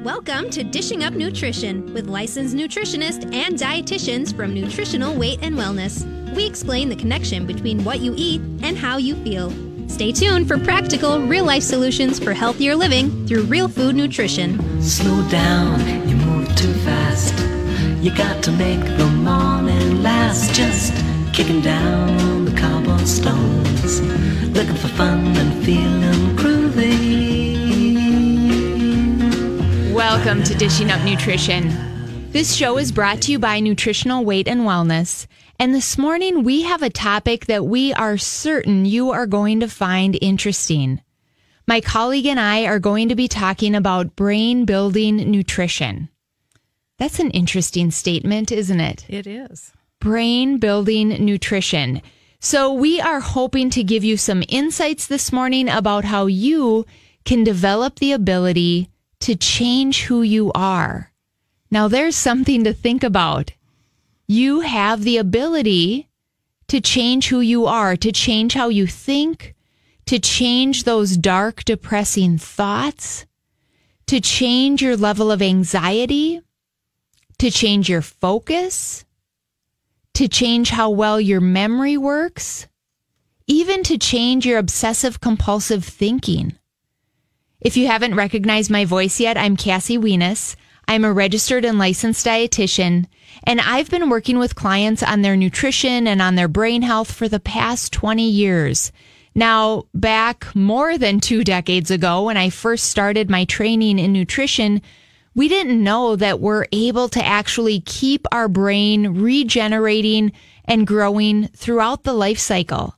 Welcome to Dishing Up Nutrition with licensed nutritionists and dietitians from Nutritional Weight and Wellness. We explain the connection between what you eat and how you feel. Stay tuned for practical, real-life solutions for healthier living through real food nutrition. Slow down, you move too fast. You got to make the morning last. Just kicking down the cobblestones, looking for fun and feeling groovy. Welcome to Dishing Up Nutrition. This show is brought to you by Nutritional Weight and Wellness. And this morning we have a topic that we are certain you are going to find interesting. My colleague and I are going to be talking about brain-building nutrition. That's an interesting statement, isn't it? It is. Brain-building nutrition. So we are hoping to give you some insights this morning about how you can develop the ability to change who you are. Now, there's something to think about. You have the ability to change who you are, to change how you think, to change those dark, depressing thoughts, to change your level of anxiety, to change your focus, to change how well your memory works, even to change your obsessive compulsive thinking. If you haven't recognized my voice yet, I'm Cassie Wienis. I'm a registered and licensed dietitian, and I've been working with clients on their nutrition and on their brain health for the past 20 years. Now, back more than 2 decades ago, when I first started my training in nutrition, we didn't know that we're able to actually keep our brain regenerating and growing throughout the life cycle.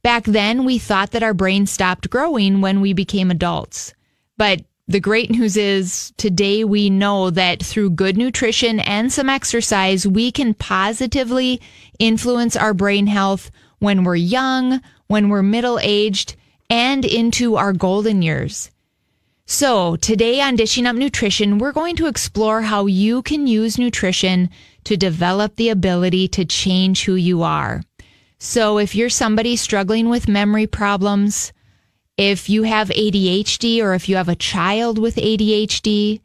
Back then, we thought that our brain stopped growing when we became adults. But the great news is today we know that through good nutrition and some exercise, we can positively influence our brain health when we're young, when we're middle-aged, and into our golden years. So today on Dishing Up Nutrition, we're going to explore how you can use nutrition to develop the ability to change who you are. So if you're somebody struggling with memory problems, if you have ADHD or if you have a child with ADHD,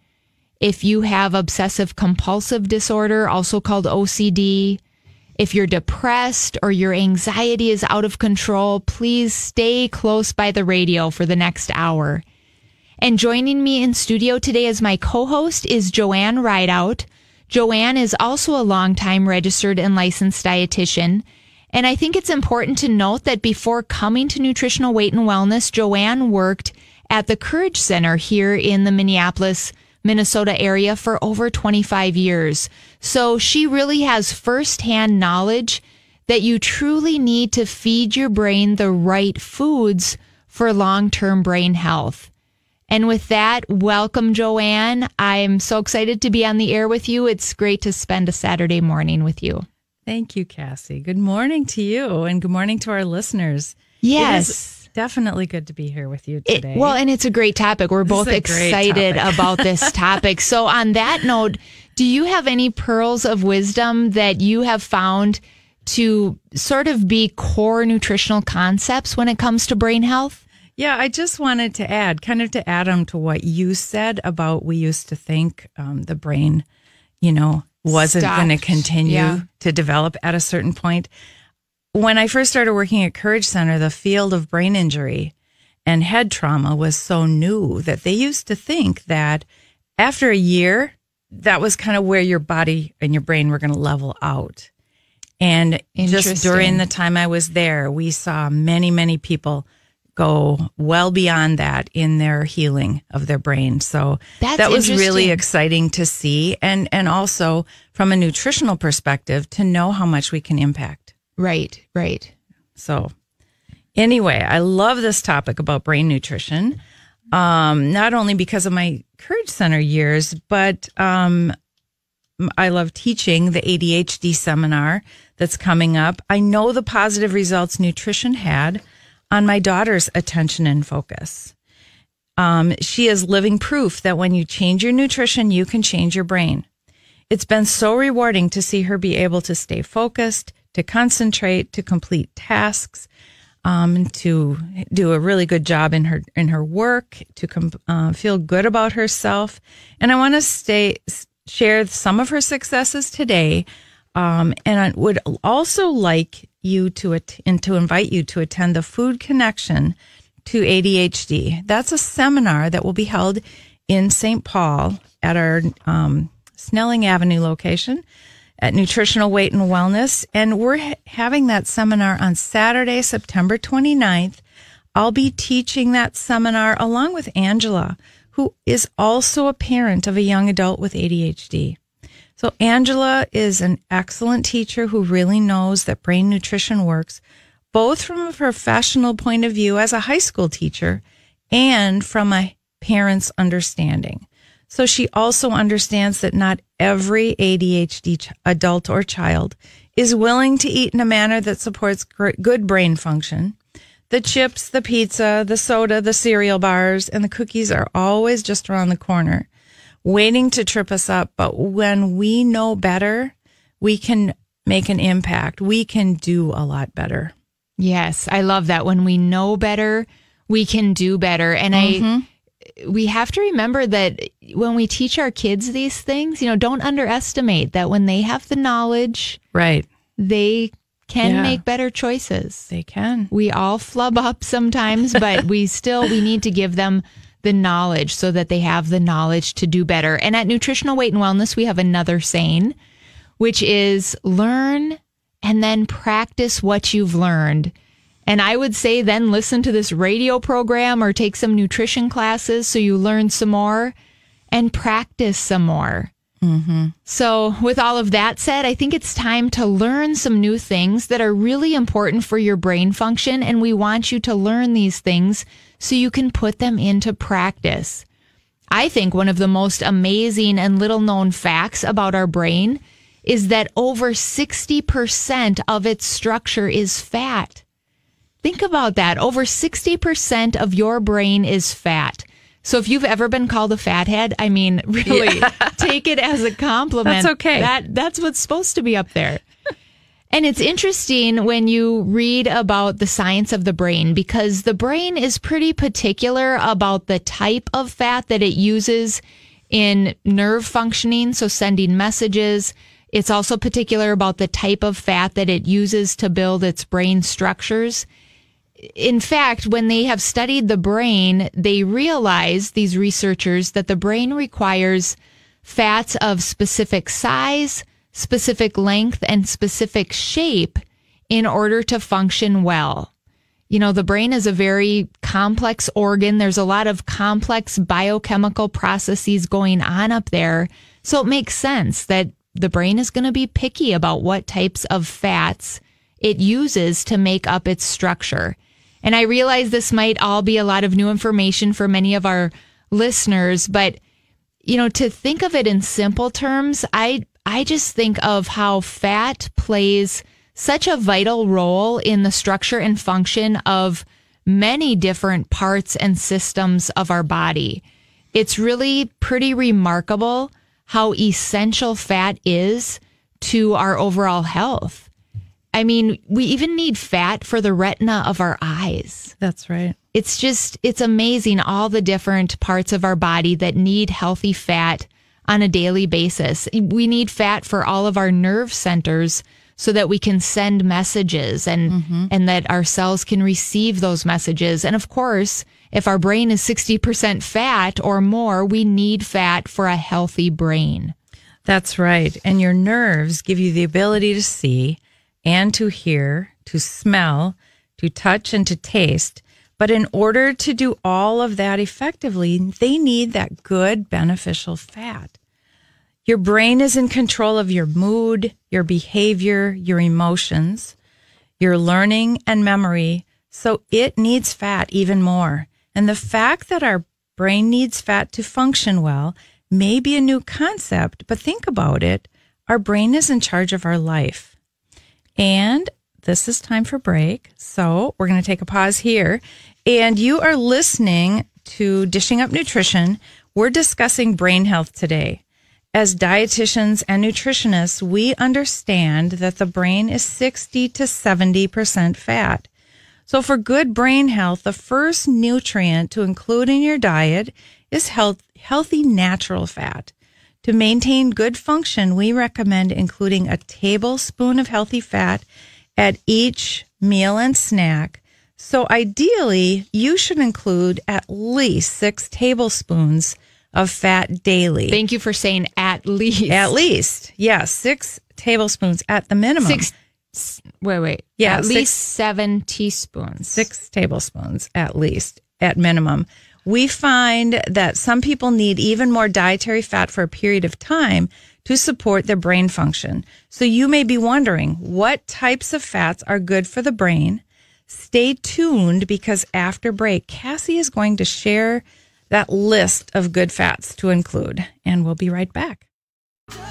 if you have obsessive compulsive disorder, also called OCD, if you're depressed or your anxiety is out of control, please stay close by the radio for the next hour. And joining me in studio today as my co-host is Joanne Rideout. Joanne is also a longtime registered and licensed dietitian. And I think it's important to note that before coming to Nutritional Weight and Wellness, Joanne worked at the Courage Center here in the Minneapolis, Minnesota area for over 25 years. So she really has firsthand knowledge that you truly need to feed your brain the right foods for long-term brain health. And with that, welcome, Joanne. I'm so excited to be on the air with you. It's great to spend a Saturday morning with you. Thank you, Cassie. Good morning to you and good morning to our listeners. Yes. It is definitely good to be here with you today. And it's a great topic. We're both excited about this topic. So on that note, do you have any pearls of wisdom that you have found to sort of be core nutritional concepts when it comes to brain health? Yeah, I just wanted to add, kind of to add on to what you said about we used to think the brain, wasn't going to continue to develop at a certain point. When I first started working at Courage Center, the field of brain injury and head trauma was so new that they used to think that after a year, that was kind of where your body and your brain were going to level out. And just during the time I was there, we saw many, many people go well beyond that in their healing of their brain. So that was really exciting to see. And also from a nutritional perspective, to know how much we can impact. Right. So anyway, I love this topic about brain nutrition, not only because of my Courage Center years, but I love teaching the ADHD seminar that's coming up. I know the positive results nutrition had on my daughter's attention and focus. She is living proof that when you change your nutrition, you can change your brain. It's been so rewarding to see her be able to stay focused, to concentrate, to complete tasks. to do a really good job in her work, to feel good about herself. And I want to share some of her successes today. And I would also like you to invite you to attend the Food Connection to ADHD. That's a seminar that will be held in St. Paul at our Snelling Avenue location at Nutritional Weight and Wellness. And we're having that seminar on Saturday, September 29th. I'll be teaching that seminar along with Angela, who is also a parent of a young adult with ADHD. So Angela is an excellent teacher who really knows that brain nutrition works, both from a professional point of view as a high school teacher and from a parent's understanding. So she also understands that not every ADHD adult or child is willing to eat in a manner that supports good brain function. The chips, the pizza, the soda, the cereal bars, and the cookies are always just around the corner, waiting to trip us up. But when we know better, we can make an impact. We can do a lot better. Yes, I love that. When we know better, we can do better. And we have to remember that when we teach our kids these things, don't underestimate that when they have the knowledge, right, they can make better choices. They can. We all flub up sometimes, but we need to give them the knowledge so that they have the knowledge to do better. And at Nutritional Weight and Wellness, we have another saying, which is learn and then practice what you've learned. And I would say then listen to this radio program or take some nutrition classes so you learn some more and practice some more. Mm-hmm. So with all of that said, I think it's time to learn some new things that are really important for your brain function. And we want you to learn these things so you can put them into practice. I think one of the most amazing and little known facts about our brain is that over 60% of its structure is fat. Think about that. Over 60% of your brain is fat. So if you've ever been called a fathead, I mean, really, take it as a compliment. That's okay. That's what's supposed to be up there. And it's interesting when you read about the science of the brain, because the brain is pretty particular about the type of fat that it uses in nerve functioning, so sending messages. It's also particular about the type of fat that it uses to build its brain structures. In fact, when they have studied the brain, they realize, these researchers, that the brain requires fats of specific size, specific length, and specific shape in order to function well. The brain is a very complex organ. There's a lot of complex biochemical processes going on up there. So it makes sense that the brain is going to be picky about what types of fats it uses to make up its structure. And I realize this might all be a lot of new information for many of our listeners, but, to think of it in simple terms, I just think of how fat plays such a vital role in the structure and function of many different parts and systems of our body. It's really pretty remarkable how essential fat is to our overall health. I mean, we even need fat for the retina of our eyes. That's right. It's amazing all the different parts of our body that need healthy fat on a daily basis. We need fat for all of our nerve centers so that we can send messages and that our cells can receive those messages. And of course, if our brain is 60% fat or more, we need fat for a healthy brain. That's right. And your nerves give you the ability to see and to hear, to smell, to touch, and to taste. But in order to do all of that effectively, they need that good, beneficial fat. Your brain is in control of your mood, your behavior, your emotions, your learning and memory, so it needs fat even more. And the fact that our brain needs fat to function well may be a new concept, but think about it. Our brain is in charge of our life. And this is time for break. So we're going to take a pause here. And you are listening to Dishing Up Nutrition. We're discussing brain health today. As dietitians and nutritionists, we understand that the brain is 60 to 70% fat. So for good brain health, the first nutrient to include in your diet is healthy natural fat. To maintain good function, we recommend including a tablespoon of healthy fat at each meal and snack. So ideally, you should include at least 6 tablespoons of fat daily. Thank you for saying at least. At least. Yes, 6 tablespoons at the minimum. Wait. Yeah, at least 7 teaspoons. 6 tablespoons at least, at minimum. We find that some people need even more dietary fat for a period of time to support their brain function. So you may be wondering, what types of fats are good for the brain? Stay tuned, because after break, Cassie is going to share that list of good fats to include, and we'll be right back.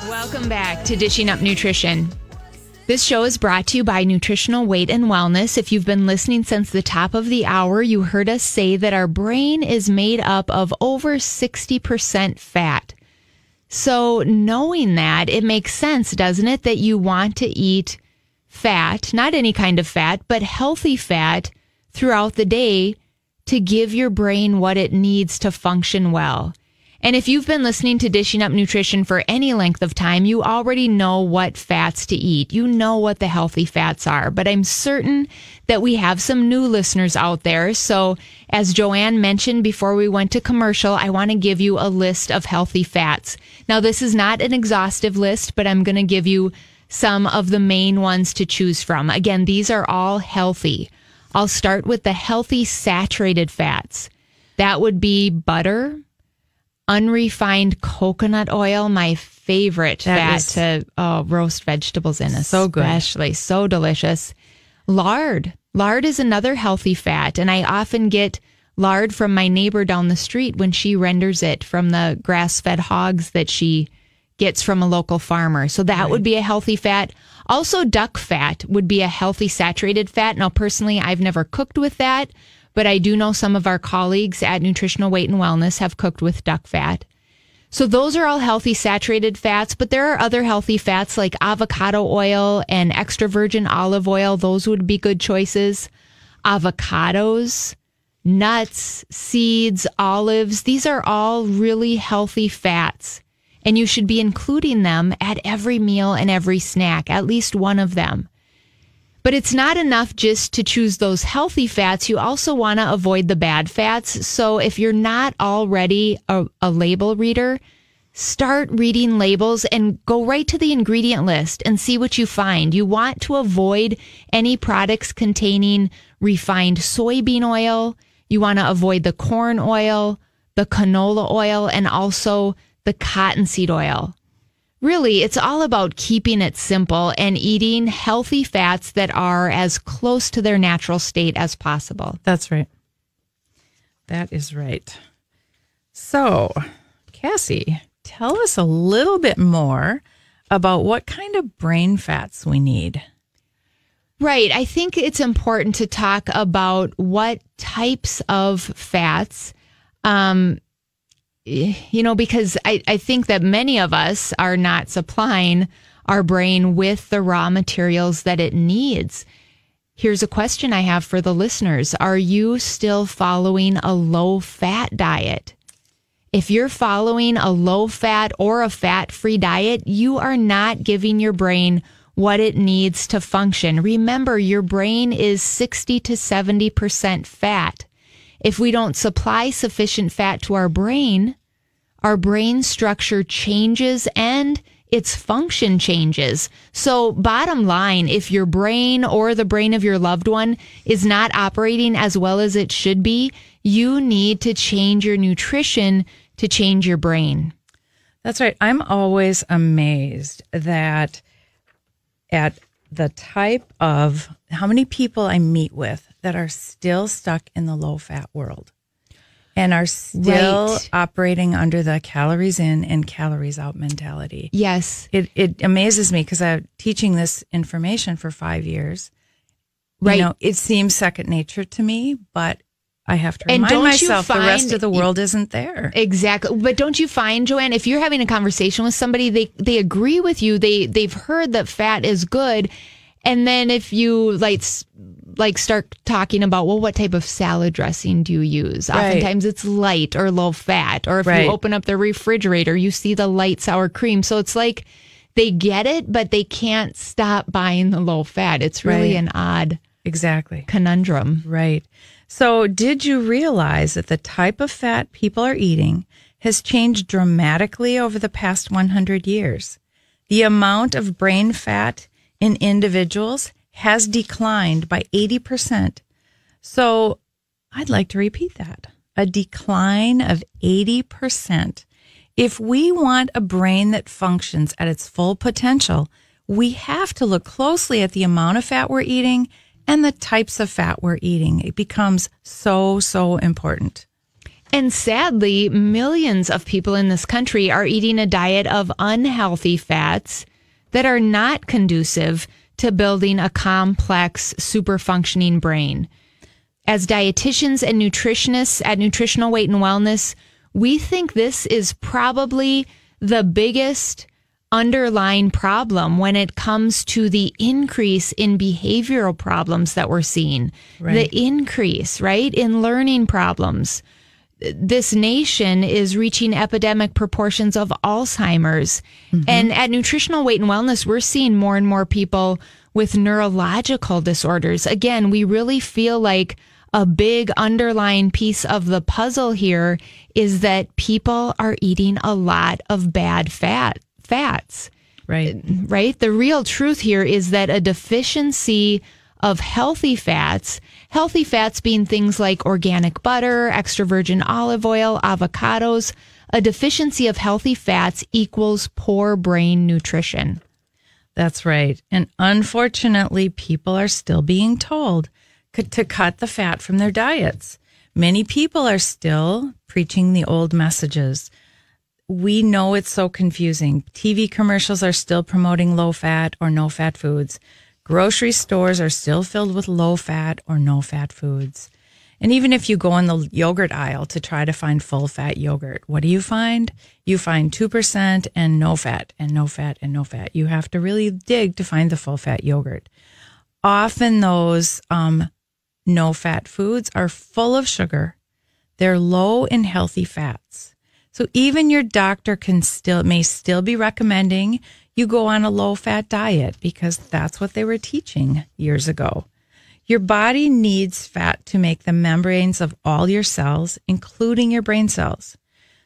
Welcome back to Dishing Up Nutrition. This show is brought to you by Nutritional Weight and Wellness. If you've been listening since the top of the hour, you heard us say that our brain is made up of over 60% fat. So knowing that, it makes sense, doesn't it, that you want to eat fat, not any kind of fat, but healthy fat throughout the day to give your brain what it needs to function well. And if you've been listening to Dishing Up Nutrition for any length of time, you already know what fats to eat. You know what the healthy fats are. But I'm certain that we have some new listeners out there. So as Joanne mentioned before we went to commercial, I want to give you a list of healthy fats. Now, this is not an exhaustive list, but I'm going to give you some of the main ones to choose from. Again, these are all healthy. I'll start with the healthy saturated fats. That would be butter, unrefined coconut oil, my favorite fat to roast vegetables in. So good. Especially so delicious. Lard. Lard is another healthy fat, and I often get lard from my neighbor down the street when she renders it from the grass-fed hogs that she gets from a local farmer. So that would be a healthy fat. Also, duck fat would be a healthy saturated fat. Now, personally, I've never cooked with that, but I do know some of our colleagues at Nutritional Weight and Wellness have cooked with duck fat. So those are all healthy saturated fats, but there are other healthy fats like avocado oil and extra virgin olive oil. Those would be good choices. Avocados, nuts, seeds, olives. These are all really healthy fats, and you should be including them at every meal and every snack, at least one of them. But it's not enough just to choose those healthy fats. You also want to avoid the bad fats. So if you're not already a label reader, start reading labels and go right to the ingredient list and see what you find. You want to avoid any products containing refined soybean oil. You want to avoid the corn oil, the canola oil, and also the cottonseed oil. Really, it's all about keeping it simple and eating healthy fats that are as close to their natural state as possible. That's right. That is right. So, Cassie, tell us a little bit more about what kind of brain fats we need. Right. I think it's important to talk about what types of fats, because I think that many of us are not supplying our brain with the raw materials that it needs. Here's a question I have for the listeners. Are you still following a low-fat diet? If you're following a low-fat or a fat-free diet, you are not giving your brain what it needs to function. Remember, your brain is 60 to 70% fat. If we don't supply sufficient fat to our brain structure changes and its function changes. So bottom line, if your brain or the brain of your loved one is not operating as well as it should be, you need to change your nutrition to change your brain. That's right. I'm always amazed at the type of how many people I meet with that are still stuck in the low-fat world and are still operating under the calories in and calories out mentality. Yes. It amazes me because I'm teaching this information for 5 years. Right. It seems second nature to me, but I have to remind myself the rest of the world isn't there. Exactly. But don't you find, Joanne, if you're having a conversation with somebody, they agree with you. They've heard that fat is good. And then if you like start talking about, well, what type of salad dressing do you use? Oftentimes it's light or low fat. Or if you open up the refrigerator, you see the light sour cream. So it's like they get it, but they can't stop buying the low fat. It's really an odd conundrum. Right. So did you realize that the type of fat people are eating has changed dramatically over the past 100 years? The amount of brain fat in individuals has declined by 80%. So I'd like to repeat that. A decline of 80%. If we want a brain that functions at its full potential, we have to look closely at the amount of fat we're eating and the types of fat we're eating. It becomes so important. And sadly, millions of people in this country are eating a diet of unhealthy fats that are not conducive to building a complex, super-functioning brain. As dietitians and nutritionists at Nutritional Weight and Wellness, we think this is probably the biggest underlying problem when it comes to the increase in behavioral problems that we're seeing. The increase, in learning problems. This nation is reaching epidemic proportions of Alzheimer's. And at Nutritional Weight and Wellness, we're seeing more and more people with neurological disorders. Again, we really feel like a big underlying piece of the puzzle here is that people are eating a lot of bad fats. Right? The real truth here is that a deficiency of healthy fats being things like organic butter, extra virgin olive oil, avocados, a deficiency of healthy fats equals poor brain nutrition. That's right. And unfortunately, people are still being told to cut the fat from their diets. Many people are still preaching the old messages. We know it's so confusing. TV commercials are still promoting low fat or no fat foods. Grocery stores are still filled with low fat or no fat foods. And even if you go in the yogurt aisle to try to find full fat yogurt, what do you find? You find 2% and no fat and no fat and no fat. You have to really dig to find the full fat yogurt. Often those no fat foods are full of sugar. They're low in healthy fats. So even your doctor may still be recommending you go on a low fat diet because that's what they were teaching years ago. Your body needs fat to make the membranes of all your cells, including your brain cells.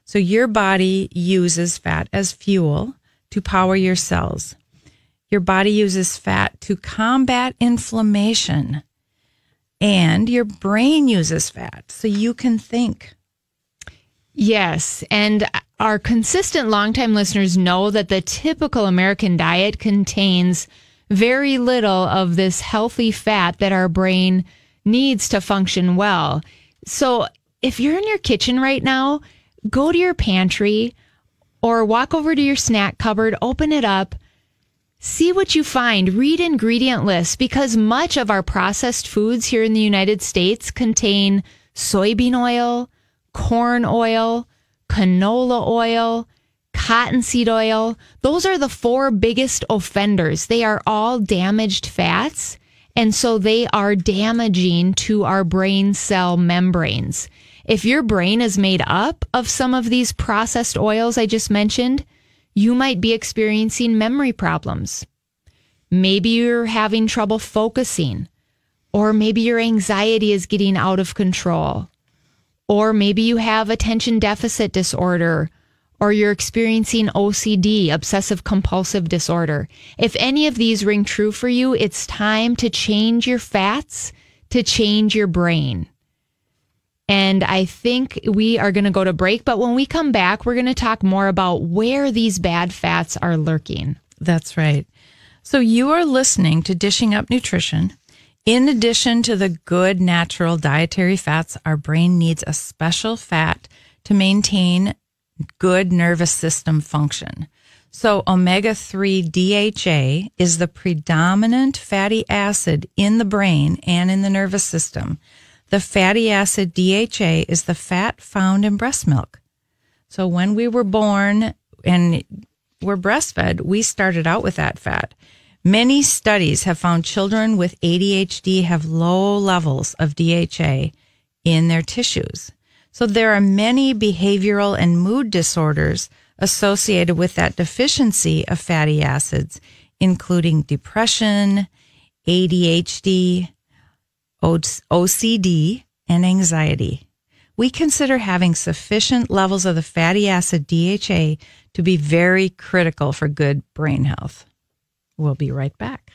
So your body uses fat as fuel to power your cells. Your body uses fat to combat inflammation. And your brain uses fat so you can think. Yes, and our consistent longtime listeners know that the typical American diet contains very little of this healthy fat that our brain needs to function well. So if you're in your kitchen right now, go to your pantry or walk over to your snack cupboard, open it up, see what you find, read ingredient lists, because much of our processed foods here in the United States contain soybean oil, corn oil, canola oil, cottonseed oil. Those are the 4 biggest offenders. They are all damaged fats, and so they are damaging to our brain cell membranes. If your brain is made up of some of these processed oils I just mentioned, you might be experiencing memory problems. Maybe you're having trouble focusing, or maybe your anxiety is getting out of control. Or maybe you have attention deficit disorder, or you're experiencing OCD, obsessive compulsive disorder. If any of these ring true for you, it's time to change your fats to change your brain. And I think we are going to go to break, but when we come back, we're going to talk more about where these bad fats are lurking. That's right. So you are listening to Dishing Up Nutrition. In addition to the good natural dietary fats, our brain needs a special fat to maintain good nervous system function. So omega-3 DHA is the predominant fatty acid in the brain and in the nervous system. The fatty acid DHA is the fat found in breast milk. So when we were born and were breastfed, we started out with that fat. Many studies have found children with ADHD have low levels of DHA in their tissues. So there are many behavioral and mood disorders associated with that deficiency of fatty acids, including depression, ADHD, OCD, and anxiety. We consider having sufficient levels of the fatty acid DHA to be very critical for good brain health. We'll be right back.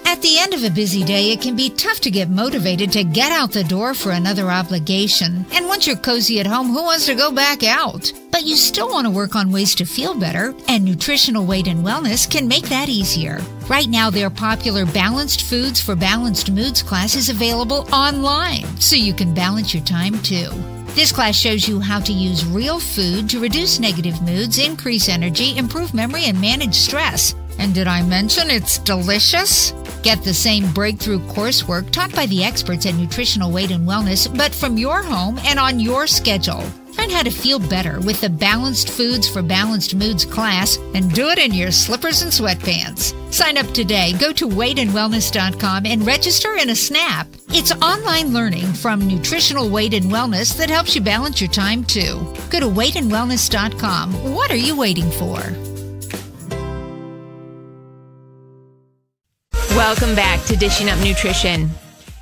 At the end of a busy day, it can be tough to get motivated to get out the door for another obligation. And once you're cozy at home, who wants to go back out? But you still want to work on ways to feel better, and Nutritional Weight and Wellness can make that easier. Right now, their popular Balanced Foods for Balanced Moods class is available online, so you can balance your time too. This class shows you how to use real food to reduce negative moods, increase energy, improve memory, and manage stress. And did I mention it's delicious? Get the same breakthrough coursework taught by the experts at Nutritional Weight and Wellness, but from your home and on your schedule. Learn how to feel better with the Balanced Foods for Balanced Moods class and do it in your slippers and sweatpants. Sign up today. Go to weightandwellness.com and register in a snap. It's online learning from Nutritional Weight and Wellness that helps you balance your time too. Go to weightandwellness.com. What are you waiting for? Welcome back to Dishing Up Nutrition.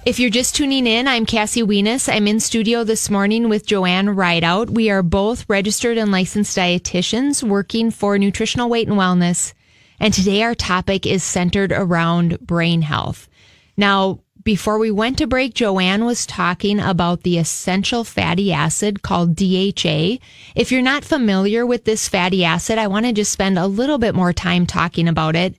If you're just tuning in, I'm Cassie Wienis. I'm in studio this morning with Joanne Rideout. We are both registered and licensed dietitians working for Nutritional Weight and Wellness. And today our topic is centered around brain health. Now, before we went to break, Joanne was talking about the essential fatty acid called DHA. If you're not familiar with this fatty acid, I want to just spend a little bit more time talking about it.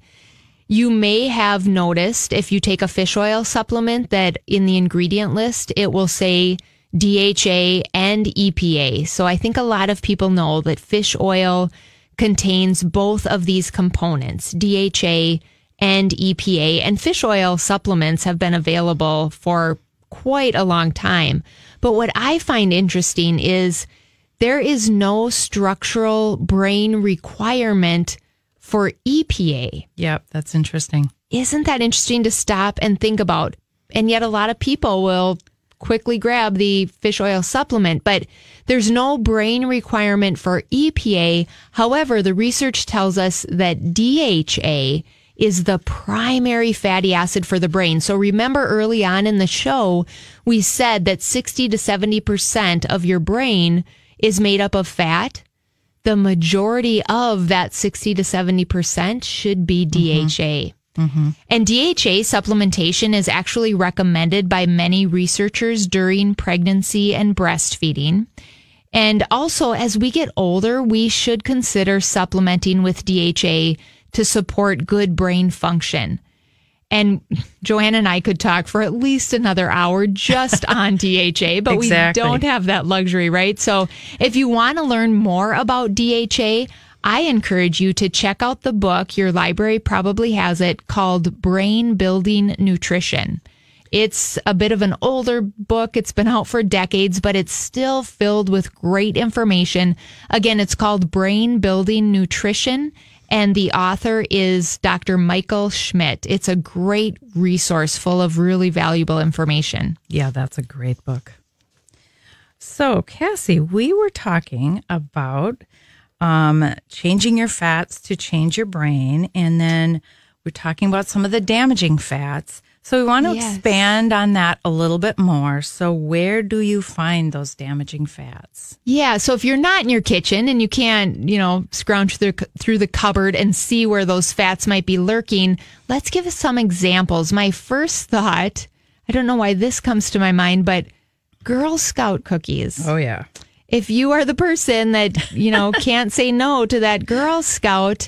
You may have noticed if you take a fish oil supplement that in the ingredient list, it will say DHA and EPA. So I think a lot of people know that fish oil contains both of these components, DHA and EPA. And fish oil supplements have been available for quite a long time. But what I find interesting is there is no structural brain requirement for EPA. Yep, that's interesting. Isn't that interesting to stop and think about? And yet a lot of people will quickly grab the fish oil supplement, but there's no brain requirement for EPA. However, the research tells us that DHA is the primary fatty acid for the brain. So remember early on in the show, we said that 60 to 70% of your brain is made up of fat. The majority of that 60 to 70% should be DHA. Mm-hmm. And DHA supplementation is actually recommended by many researchers during pregnancy and breastfeeding. And also, as we get older, we should consider supplementing with DHA to support good brain function. And Joanne and I could talk for at least another hour just on DHA, but exactly. We don't have that luxury, right? So if you want to learn more about DHA, I encourage you to check out the book. Your library probably has it, called Brain Building Nutrition. It's a bit of an older book. It's been out for decades, but it's still filled with great information. Again, it's called Brain Building Nutrition. And the author is Dr. Michael Schmidt. It's a great resource full of really valuable information. Yeah, that's a great book. So, Cassie, we were talking about changing your fats to change your brain. And then we're talking about some of the damaging fats. So we want to expand on that a little bit more. So where do you find those damaging fats? Yeah. So if you're not in your kitchen and you can't, scrounge through the cupboard and see where those fats might be lurking, let's give us some examples. My first thought, I don't know why this comes to my mind, but Girl Scout cookies. Oh, yeah. If you are the person that, can't say no to that Girl Scout,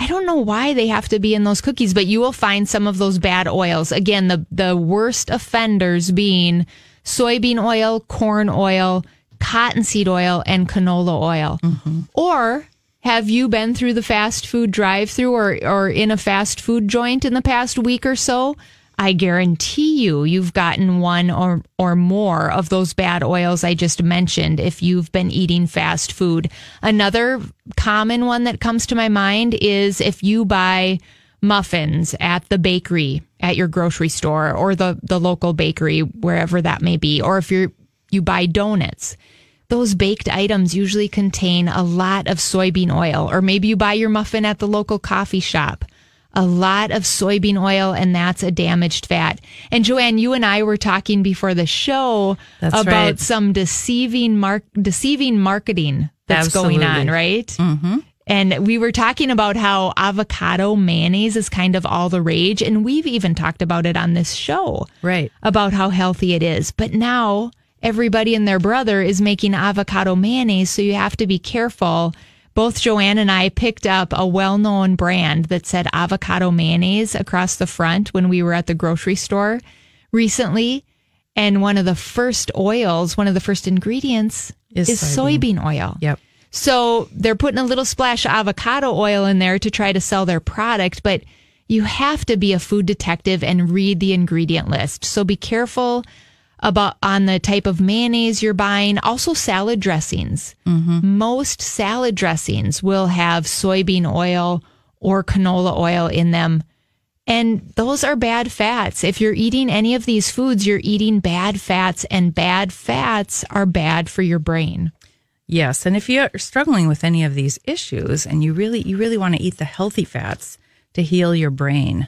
I don't know why they have to be in those cookies, but you will find some of those bad oils. Again, the worst offenders being soybean oil, corn oil, cottonseed oil, and canola oil. Mm-hmm. Or have you been through the fast food drive-thru or in a fast food joint in the past week or so? I guarantee you've gotten one or more of those bad oils I just mentioned if you've been eating fast food. Another common one that comes to my mind is if you buy muffins at the bakery at your grocery store or the local bakery, wherever that may be, or if you buy donuts, those baked items usually contain a lot of soybean oil. Or maybe you buy your muffin at the local coffee shop, a lot of soybean oil, and that's a damaged fat. And Joanne, you and I were talking before the show about some deceiving marketing that's going on, right? Mm-hmm. And we were talking about how avocado mayonnaise is kind of all the rage. And we've even talked about it on this show, right? About how healthy it is. But now everybody and their brother is making avocado mayonnaise. So you have to be careful. Both Joanne and I picked up a well-known brand that said avocado mayonnaise across the front when we were at the grocery store recently. And one of the first ingredients is soybean oil. Yep. So they're putting a little splash of avocado oil in there to try to sell their product, but you have to be a food detective and read the ingredient list. So be careful on the type of mayonnaise you're buying. Also salad dressings. Mm-hmm. Most salad dressings will have soybean oil or canola oil in them. And those are bad fats. If you're eating any of these foods, you're eating bad fats, and bad fats are bad for your brain. Yes, and if you're struggling with any of these issues and you really want to eat the healthy fats to heal your brain.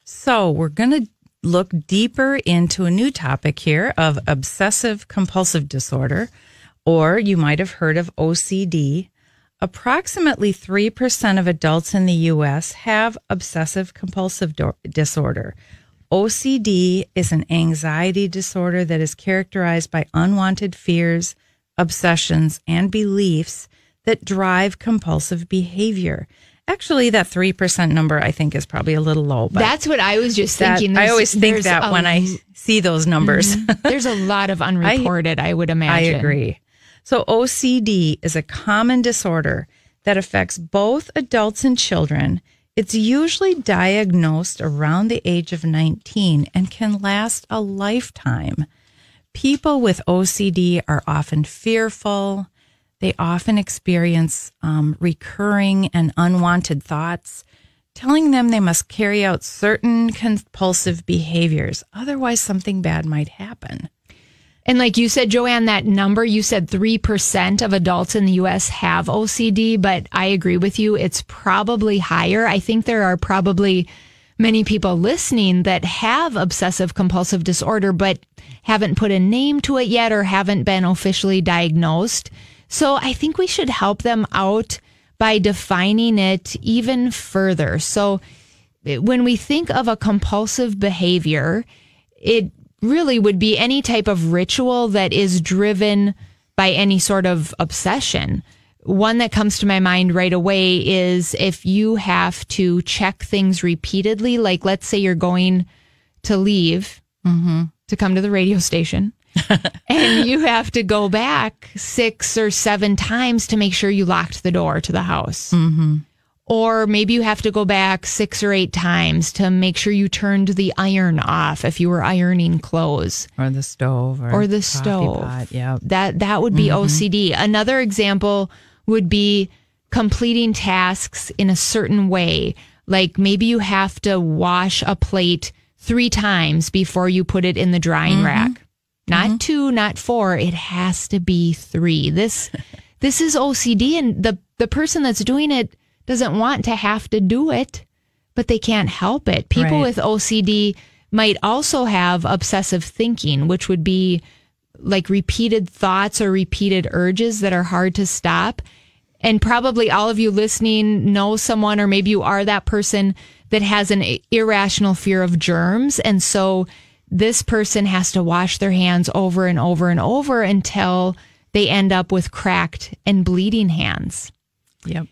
So we're going to look deeper into a new topic here of obsessive compulsive disorder, or you might have heard of OCD. Approximately 3% of adults in the U.S. have obsessive compulsive disorder. OCD is an anxiety disorder that is characterized by unwanted fears, obsessions, and beliefs that drive compulsive behavior. Actually, that 3% number, I think, is probably a little low. But that's what I was just thinking. I always think that when I see those numbers. Mm-hmm. There's a lot of unreported, I would imagine. I agree. So OCD is a common disorder that affects both adults and children. It's usually diagnosed around the age of 19 and can last a lifetime. People with OCD are often fearful. They often experience recurring and unwanted thoughts, telling them they must carry out certain compulsive behaviors. Otherwise, something bad might happen. And like you said, Joanne, that number, you said 3% of adults in the U.S. have OCD, but I agree with you. It's probably higher. I think there are probably many people listening that have obsessive compulsive disorder, but haven't put a name to it yet or haven't been officially diagnosed. So I think we should help them out by defining it even further. So when we think of a compulsive behavior, it really would be any type of ritual that is driven by any sort of obsession. One that comes to my mind right away is if you have to check things repeatedly, like let's say you're going to leave to come to the radio station and you have to go back 6 or 7 times to make sure you locked the door to the house. Mm-hmm. Or maybe you have to go back 6 or 8 times to make sure you turned the iron off if you were ironing clothes. Or the stove. Or the stove. Pot. Yeah. That would be OCD. Another example would be completing tasks in a certain way. Like maybe you have to wash a plate 3 times before you put it in the drying rack. Not 2, not 4. It has to be 3. This is OCD, and the person that's doing it doesn't want to have to do it, but they can't help it. People with OCD might also have obsessive thinking, which would be like repeated thoughts or repeated urges that are hard to stop. And probably all of you listening know someone, or maybe you are that person that has an irrational fear of germs. And so this person has to wash their hands over and over and over until they end up with cracked and bleeding hands. Yep.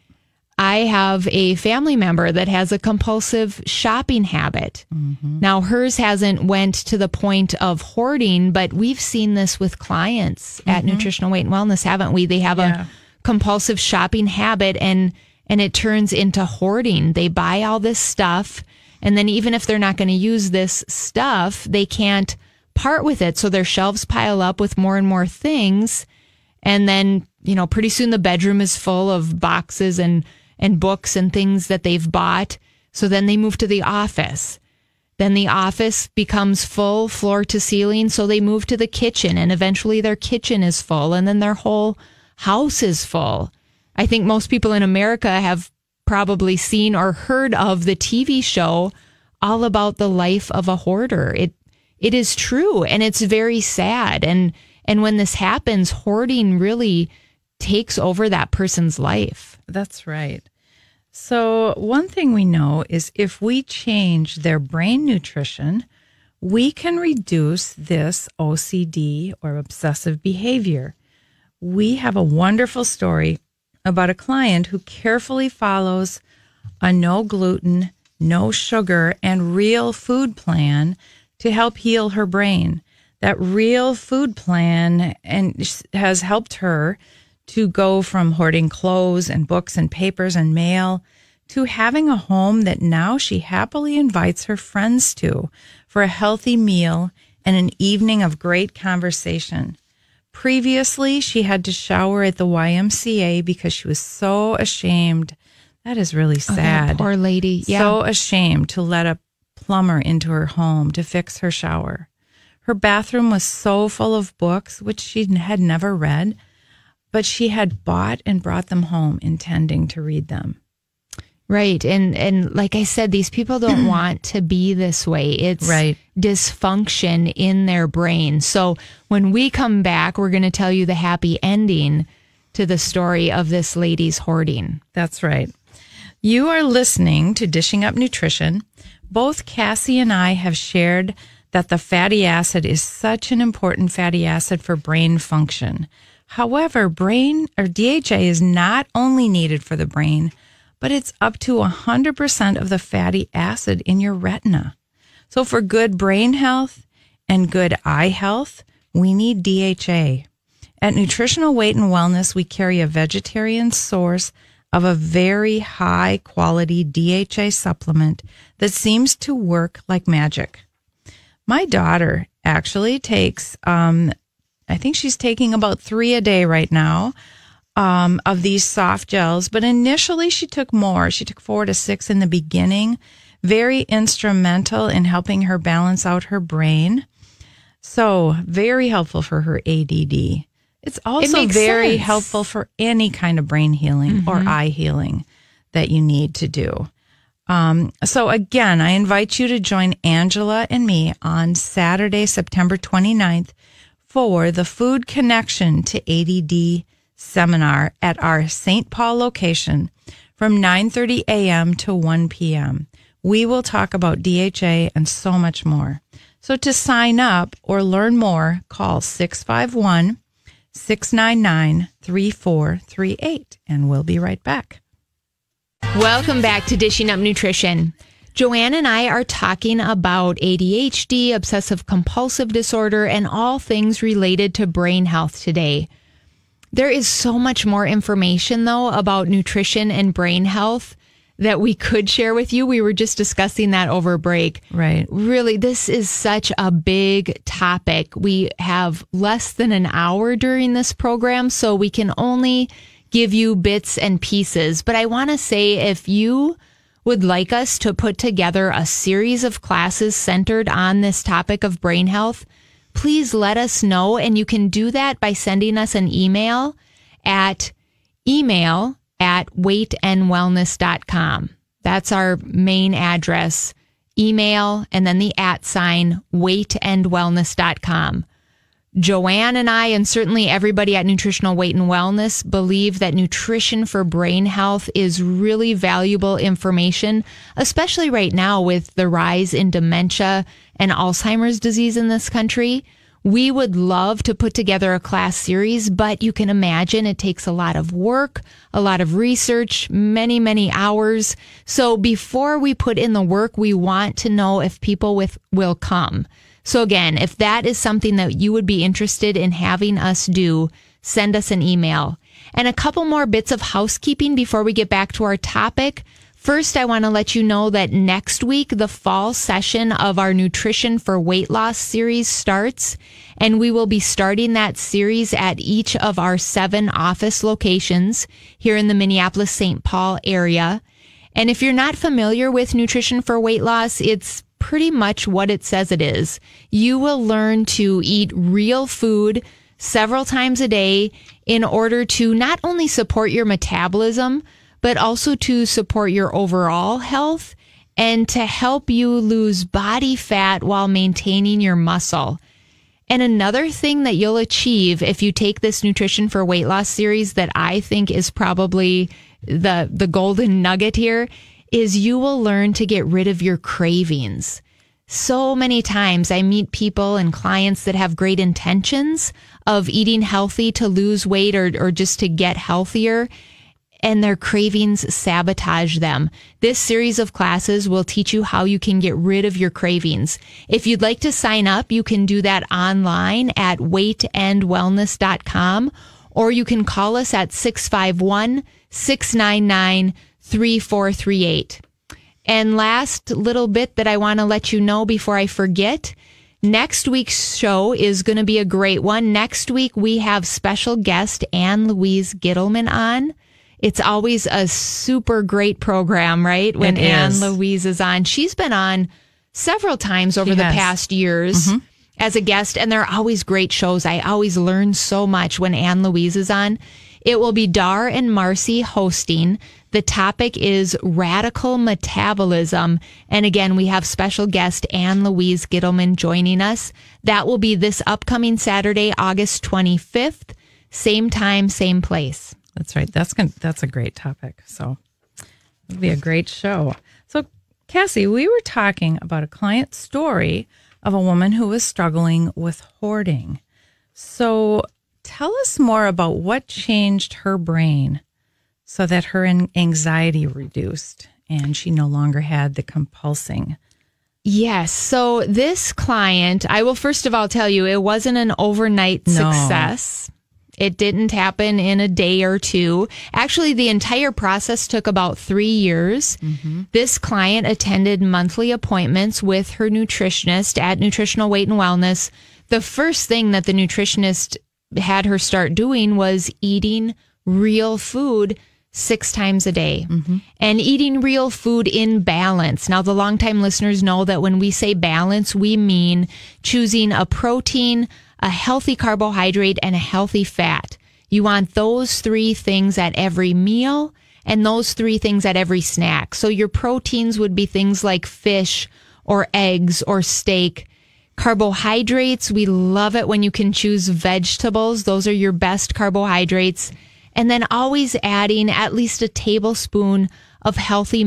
I have a family member that has a compulsive shopping habit. Mm-hmm. Now, hers hasn't went to the point of hoarding, but we've seen this with clients at Nutritional Weight and Wellness, haven't we? They have a compulsive shopping habit, and it turns into hoarding. They buy all this stuff, and then even if they're not going to use this stuff, they can't part with it. So their shelves pile up with more and more things. And then, pretty soon the bedroom is full of boxes and books and things that they've bought. So then they move to the office. Then the office becomes full floor to ceiling. So they move to the kitchen, and eventually their kitchen is full, and then their whole house is full. I think most people in America have probably seen or heard of the TV show all about the life of a hoarder. It is true, and it's very sad. And when this happens, hoarding really takes over that person's life. That's right. So one thing we know is if we change their brain nutrition, we can reduce this OCD or obsessive behavior. We have a wonderful story about a client who carefully follows a no gluten, no sugar, and real food plan to help heal her brain. That real food plan has helped her to go from hoarding clothes and books and papers and mail to having a home that now she happily invites her friends to for a healthy meal and an evening of great conversation. Previously, she had to shower at the YMCA because she was so ashamed. That is really sad. That poor lady. Yeah. So ashamed to let a plumber into her home to fix her shower. Her bathroom was so full of books, which she had never read, but she had bought and brought them home intending to read them. Right. And like I said, these people don't want to be this way. It's dysfunction in their brain. So when we come back, we're going to tell you the happy ending to the story of this lady's hoarding. That's right. You are listening to Dishing Up Nutrition. Both Cassie and I have shared that the fatty acid is such an important fatty acid for brain function. However, DHA is not only needed for the brain, but it's up to 100% of the fatty acid in your retina. So for good brain health and good eye health, we need DHA. At Nutritional Weight and Wellness, we carry a vegetarian source of a very high quality DHA supplement that seems to work like magic. My daughter actually takes, I think she's taking about 3 a day right now, of these soft gels, but initially she took more. She took 4 to 6 in the beginning. Very instrumental in helping her balance out her brain. So very helpful for her ADD. It's also very helpful for any kind of brain healing or eye healing that you need to do. So again, I invite you to join Angela and me on Saturday, September 29th for the Food Connection to ADD seminar at our St. Paul location from 9:30 a.m. to 1 p.m. We will talk about DHA and so much more. So to sign up or learn more, call 651-699-3438, and we'll be right back. Welcome back to Dishing Up Nutrition. Joanne and I are talking about ADHD, obsessive compulsive disorder, and all things related to brain health today. There is so much more information, though, about nutrition and brain health that we could share with you. We were just discussing that over break. Right. Really, this is such a big topic. We have less than an hour during this program, so we can only give you bits and pieces. But I want to say, if you would like us to put together a series of classes centered on this topic of brain health, please let us know. And you can do that by sending us an email at weightandwellness.com. That's our main address. Email and then the @ weightandwellness.com. Joanne and I, and certainly everybody at Nutritional Weight and Wellness, believe that nutrition for brain health is really valuable information, especially right now with the rise in dementia and Alzheimer's disease in this country. We would love to put together a class series, but you can imagine it takes a lot of work, a lot of research, many, many hours. So before we put in the work, we want to know if people will come. So again, if that is something that you would be interested in having us do, send us an email. And a couple more bits of housekeeping before we get back to our topic. First, I want to let you know that next week, the fall session of our Nutrition for Weight Loss series starts, and we will be starting that series at each of our 7 office locations here in the Minneapolis-St. Paul area. And if you're not familiar with nutrition for weight loss, it's pretty much what it says it is. You will learn to eat real food several times a day in order to not only support your metabolism, but also to support your overall health and to help you lose body fat while maintaining your muscle. And another thing that you'll achieve if you take this Nutrition for Weight Loss series that I think is probably the golden nugget here is you will learn to get rid of your cravings. So many times I meet people and clients that have great intentions of eating healthy to lose weight or just to get healthier, and their cravings sabotage them. This series of classes will teach you how you can get rid of your cravings. If you'd like to sign up, you can do that online at weightandwellness.com, or you can call us at 651-699-3438. And last little bit that I want to let you know before I forget, next week's show is going to be a great one. Next week, we have special guest Ann Louise Gittleman on. It's always a super great program, right? When Ann Louise is on. She's been on several times over the past years as a guest, and they're always great shows. I always learn so much when Ann Louise is on. It will be Dar and Marcy hosting. The topic is radical metabolism. And again, we have special guest Ann Louise Gittleman joining us. That will be this upcoming Saturday, August 25th. Same time, same place. That's right. That's a great topic. So it'll be a great show. So Cassie, we were talking about a client story of a woman who was struggling with hoarding. So tell us more about what changed her brain so that her anxiety reduced and she no longer had the compulsing. Yes. So this client, I will first of all tell you, it wasn't an overnight success. It didn't happen in a day or two. Actually, the entire process took about 3 years. This client attended monthly appointments with her nutritionist at Nutritional Weight and Wellness. The first thing that the nutritionist had her start doing was eating real food 6 times a day and eating real food in balance. Now, the longtime listeners know that when we say balance, we mean choosing a protein, a healthy carbohydrate, and a healthy fat. You want those 3 things at every meal and those 3 things at every snack. So your proteins would be things like fish or eggs or steak. Carbohydrates, we love it when you can choose vegetables. Those are your best carbohydrates. And then always adding at least a tablespoon of healthy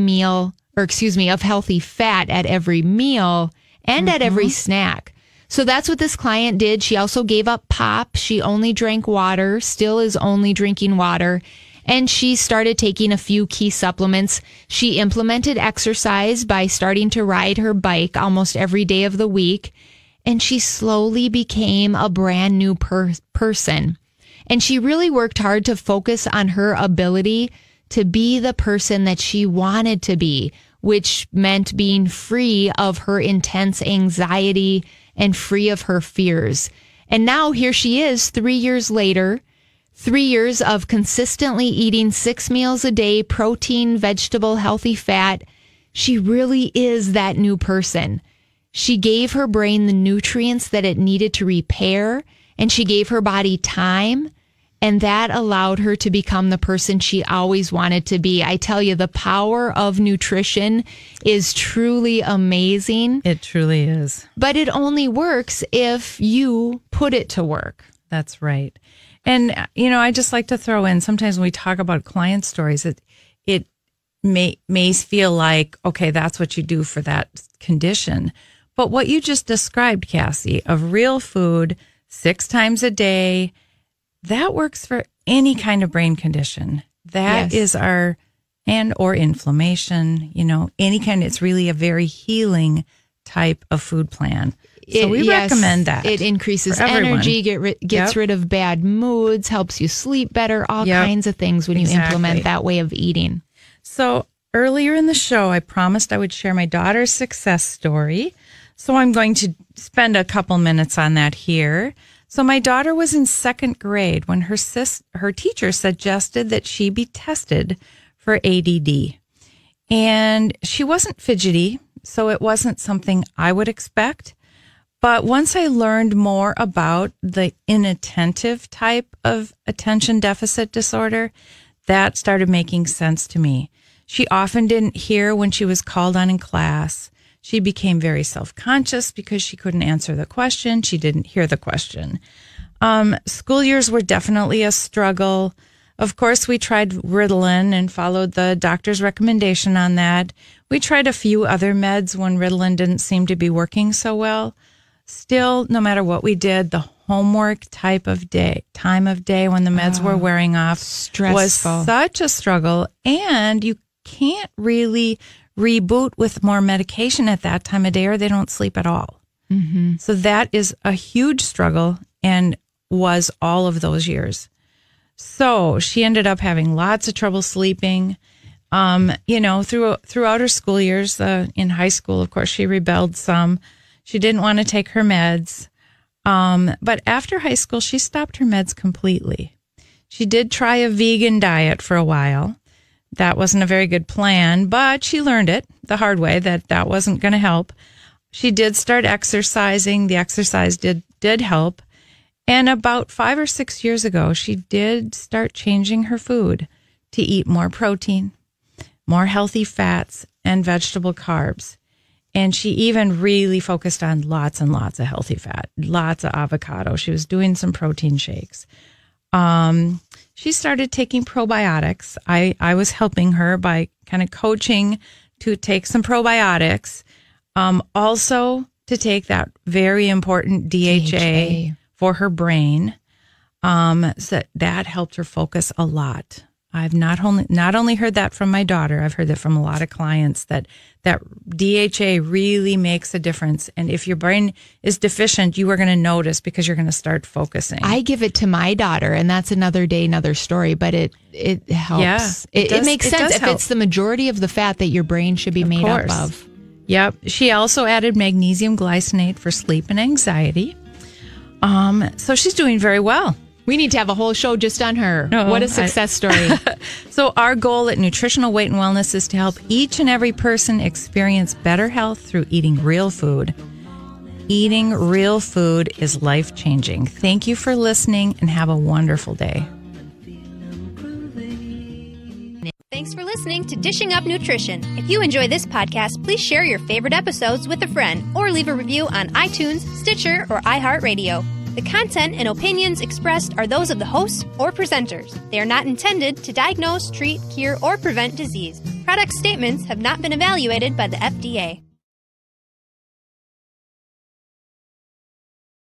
fat at every meal and at every snack. So that's what this client did. She also gave up pop. She only drank water, still is only drinking water. And she started taking a few key supplements. She implemented exercise by starting to ride her bike almost every day of the week. And she slowly became a brand new person. And she really worked hard to focus on her ability to be the person that she wanted to be, which meant being free of her intense anxiety and free of her fears. And now here she is 3 years later, 3 years of consistently eating 6 meals a day, protein, vegetable, healthy fat. She really is that new person. She gave her brain the nutrients that it needed to repair, and she gave her body time. And that allowed her to become the person she always wanted to be. I tell you, the power of nutrition is truly amazing. It truly is. But it only works if you put it to work. That's right. And, I just like to throw in, sometimes when we talk about client stories, it may feel like, okay, that's what you do for that condition. But what you just described, Cassie, of real food 6 times a day, that works for any kind of brain condition. That is or inflammation, any kind. It's really a very healing type of food plan. So we recommend that. It increases energy, gets rid of bad moods, helps you sleep better, all kinds of things when you implement that way of eating. So earlier in the show, I promised I would share my daughter's success story. So I'm going to spend a couple minutes on that here. So my daughter was in 2nd grade when her teacher suggested that she be tested for ADD. And she wasn't fidgety, so it wasn't something I would expect. But once I learned more about the inattentive type of attention deficit disorder, that started making sense to me. She often didn't hear when she was called on in class. She became very self-conscious because she couldn't answer the question. She didn't hear the question. School years were definitely a struggle. Of course, we tried Ritalin and followed the doctor's recommendation on that. We tried a few other meds when Ritalin didn't seem to be working so well. Still, no matter what we did, the homework time of day when the meds were wearing off was such a struggle. And you can't really reboot with more medication at that time of day or they don't sleep at all. Mm-hmm. So that is a huge struggle and was all of those years. So she ended up having lots of trouble sleeping. Throughout her school years, in high school, of course, she rebelled some. She didn't want to take her meds. But after high school, she stopped her meds completely. She did try a vegan diet for a while. That wasn't a very good plan, but she learned it the hard way that wasn't going to help. She did start exercising. The exercise did help. And about 5 or 6 years ago, she did start changing her food to eat more protein, more healthy fats, and vegetable carbs. And she even really focused on lots and lots of healthy fat, lots of avocado. She was doing some protein shakes. She started taking probiotics. I was helping her by kind of coaching to take some probiotics. Also to take that very important DHA. For her brain. So that helped her focus a lot. I've not only heard that from my daughter, I've heard that from a lot of clients that DHA really makes a difference. And if your brain is deficient, you are going to notice because you're going to start focusing. I give it to my daughter, and that's another day, another story, but it helps. Yeah, it makes sense if it's the majority of the fat that your brain should be made up of. Yep. She also added magnesium glycinate for sleep and anxiety. So she's doing very well. We need to have a whole show just on her. What a success story. So our goal at Nutritional Weight and Wellness is to help each and every person experience better health through eating real food. Eating real food is life-changing. Thank you for listening and have a wonderful day. Thanks for listening to Dishing Up Nutrition. If you enjoy this podcast, please share your favorite episodes with a friend or leave a review on iTunes, Stitcher, or iHeartRadio. The content and opinions expressed are those of the hosts or presenters. They are not intended to diagnose, treat, cure, or prevent disease. Product statements have not been evaluated by the FDA.